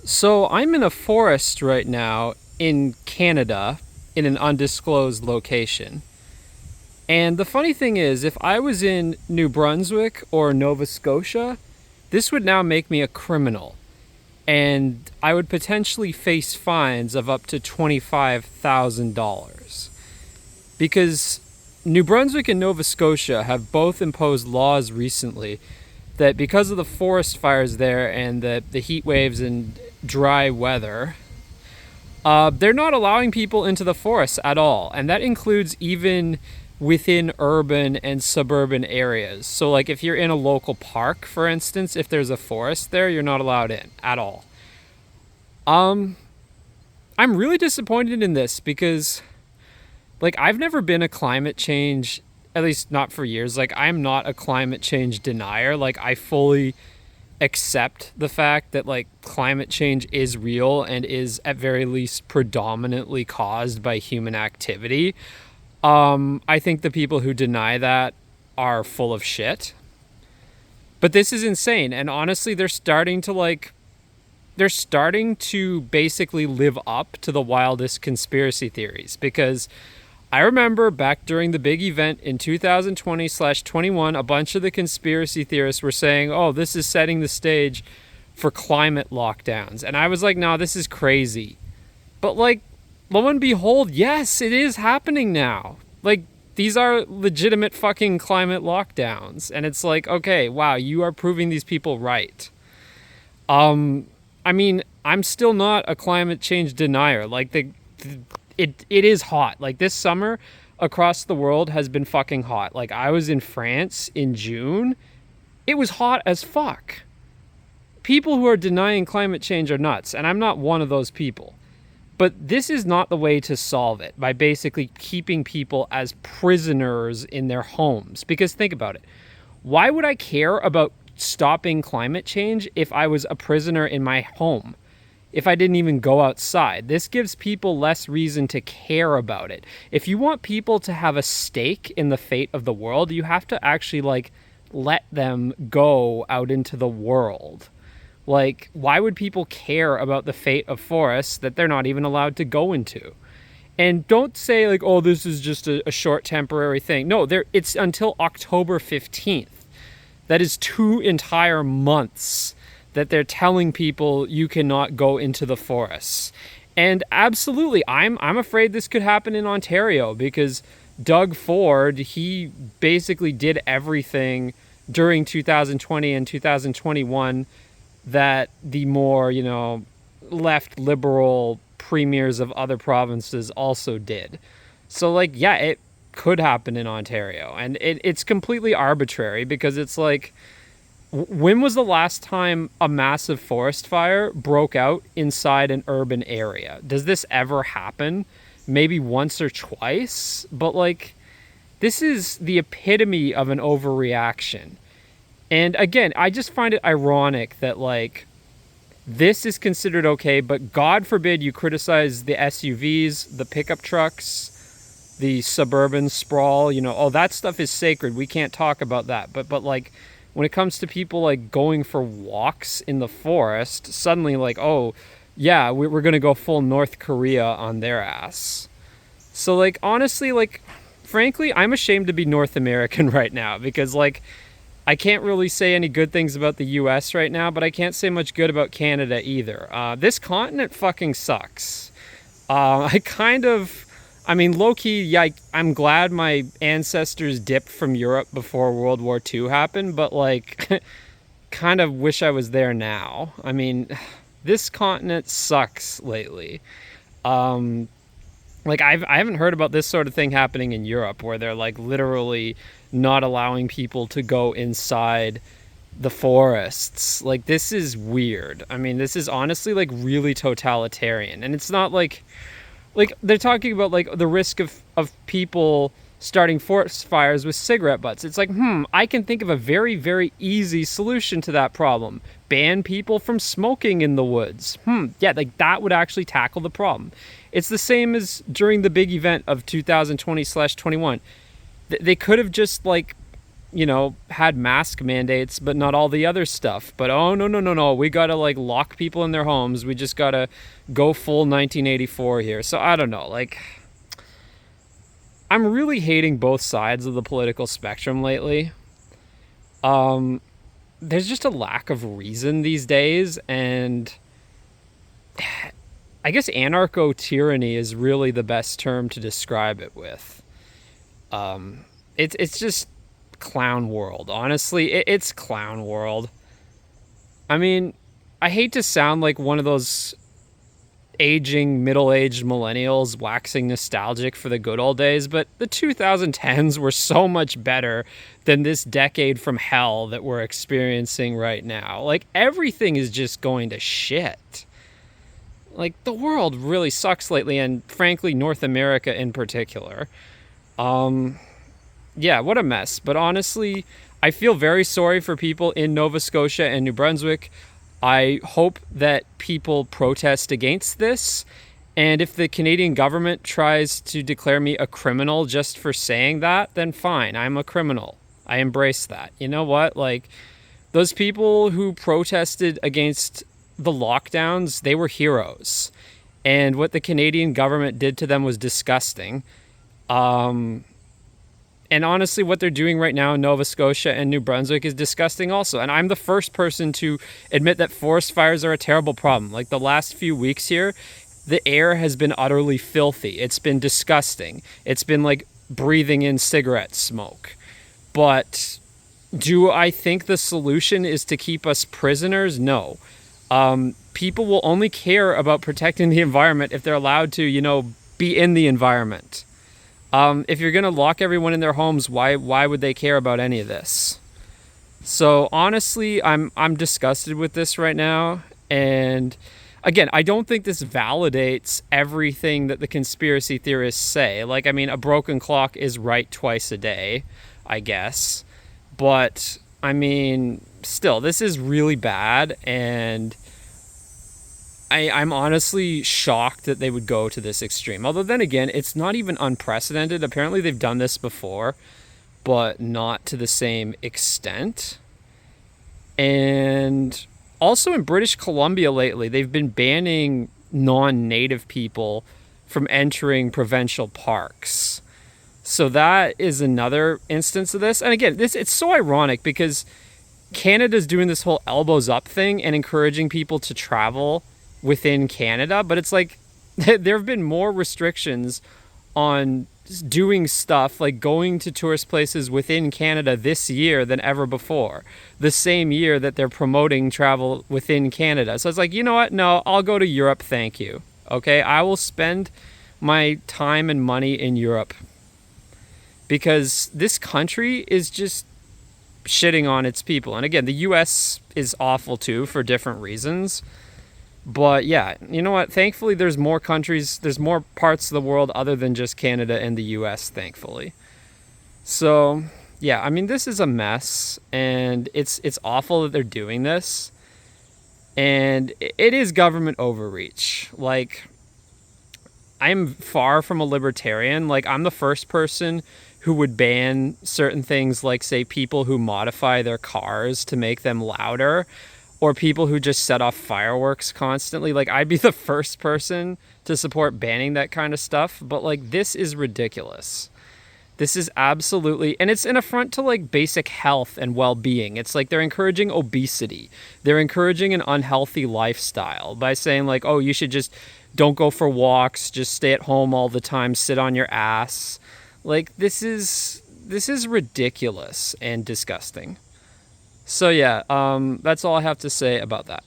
So I'm in a forest right now in Canada in an undisclosed location. And the funny thing is, if I was in New Brunswick or Nova Scotia, this would now make me a criminal. And I would potentially face fines of up to $25,000. Because New Brunswick and Nova Scotia have both imposed laws recently that because of the forest fires there and the heat waves and dry weather, they're not allowing people into the forests at all. And that includes even within urban and suburban areas. So, like, if you're in a local park, for instance, if there's a forest there, you're not allowed in at all. Um, I'm really disappointed in this because, like, I've never been a climate change, at least not for years. Like, I'm not a climate change denier. Like, I fully accept the fact that like climate change is real and is at very least predominantly caused by human activity. I think the people who deny that are full of shit. But this is insane, and honestly they're starting to basically live up to the wildest conspiracy theories because I remember back during the big event in 2020/21, a bunch of the conspiracy theorists were saying, oh, this is setting the stage for climate lockdowns. And I was like, no, this is crazy. But like, lo and behold, yes, it is happening now. Like, these are legitimate fucking climate lockdowns. And it's like, okay, wow, you are proving these people right. I mean, I'm still not a climate change denier. Like, it is hot. Like, this summer across the world has been fucking hot. Like, I was in France in June. It was hot as fuck. People who are denying climate change are nuts, and I'm not one of those people. But this is not the way to solve it, by basically keeping people as prisoners in their homes. Because think about it. Why would I care about stopping climate change if I was a prisoner in my home? If I didn't even go outside? This gives people less reason to care about it. If you want people to have a stake in the fate of the world, you have to actually like let them go out into the world. Like, why would people care about the fate of forests that they're not even allowed to go into? And don't say like, oh, this is just a short temporary thing. No, it's until October 15th. That is 2 entire months that they're telling people you cannot go into the forests. And absolutely, I'm afraid this could happen in Ontario because Doug Ford, he basically did everything during 2020 and 2021 that the more, left liberal premiers of other provinces also did. So, like, yeah, it could happen in Ontario. And it's completely arbitrary because it's like, when was the last time a massive forest fire broke out inside an urban area? Does this ever happen? Maybe once or twice? But, like, this is the epitome of an overreaction. And again, I just find it ironic that, like, this is considered okay, but God forbid you criticize the SUVs, the pickup trucks, the suburban sprawl, oh, that stuff is sacred. We can't talk about that. But like, when it comes to people, like, going for walks in the forest, suddenly, like, oh, yeah, we're going to go full North Korea on their ass. So, like, honestly, like, frankly, I'm ashamed to be North American right now because, like, I can't really say any good things about the US right now, but I can't say much good about Canada either. This continent fucking sucks. Low-key, yeah, I'm glad my ancestors dipped from Europe before World War II happened, but, like, kind of wish I was there now. I mean, this continent sucks lately. Like, I haven't heard about this sort of thing happening in Europe where they're, like, literally not allowing people to go inside the forests. Like, this is weird. I mean, this is honestly, like, really totalitarian. And it's not like they're talking about, like, the risk of people starting forest fires with cigarette butts. It's like, I can think of a very, very easy solution to that problem. Ban people from smoking in the woods. Yeah, like, that would actually tackle the problem. It's the same as during the big event of 2020/21. They could have just, like, had mask mandates, but not all the other stuff. But oh, no, no, no, no. We got to like lock people in their homes. We just got to go full 1984 here. So I don't know. Like, I'm really hating both sides of the political spectrum lately. There's just a lack of reason these days. And I guess anarcho tyranny is really the best term to describe it with. It's just clown world. Honestly, it's clown world. I mean, I hate to sound like one of those aging middle-aged millennials waxing nostalgic for the good old days, but the 2010s were so much better than this decade from hell that we're experiencing right now. Like, everything is just going to shit. Like, the world really sucks lately, and frankly, North America in particular. Yeah, what a mess. But honestly, I feel very sorry for people in Nova Scotia and New Brunswick. I hope that people protest against this. And if the Canadian government tries to declare me a criminal just for saying that, then fine, I'm a criminal. I embrace that. You know what? Like, those people who protested against the lockdowns, they were heroes. And what the Canadian government did to them was disgusting. And honestly, what they're doing right now in Nova Scotia and New Brunswick is disgusting also. And I'm the first person to admit that forest fires are a terrible problem. Like, the last few weeks here, the air has been utterly filthy. It's been disgusting. It's been like breathing in cigarette smoke. But do I think the solution is to keep us prisoners? No. People will only care about protecting the environment if they're allowed to, be in the environment. If you're going to lock everyone in their homes, why would they care about any of this? So honestly, I'm disgusted with this right now. And again, I don't think this validates everything that the conspiracy theorists say. Like, I mean, a broken clock is right twice a day, I guess. But I mean, still, this is really bad. And I'm honestly shocked that they would go to this extreme. Although then again, it's not even unprecedented. Apparently they've done this before, but not to the same extent. And also in British Columbia lately, they've been banning non-native people from entering provincial parks. So that is another instance of this. And again, it's so ironic because Canada's doing this whole elbows up thing and encouraging people to travel within Canada, but it's like there have been more restrictions on doing stuff like going to tourist places within Canada this year than ever before, the same year that they're promoting travel within Canada. So it's like, you know what? No, I'll go to Europe. Thank you. Okay. I will spend my time and money in Europe because this country is just shitting on its people. And again, the US is awful too for different reasons. But yeah, you know what? Thankfully, there's more countries, there's more parts of the world other than just Canada and the US, thankfully. So yeah, I mean, this is a mess, and it's awful that they're doing this. And it is government overreach. Like, I'm far from a libertarian. Like, I'm the first person who would ban certain things like, say, people who modify their cars to make them louder, or people who just set off fireworks constantly. Like, I'd be the first person to support banning that kind of stuff. But like, this is ridiculous. This is absolutely, and it's an affront to like basic health and well-being. It's like they're encouraging obesity. They're encouraging an unhealthy lifestyle by saying like, oh, you should just don't go for walks, just stay at home all the time, sit on your ass. Like, this is ridiculous and disgusting. So yeah, that's all I have to say about that.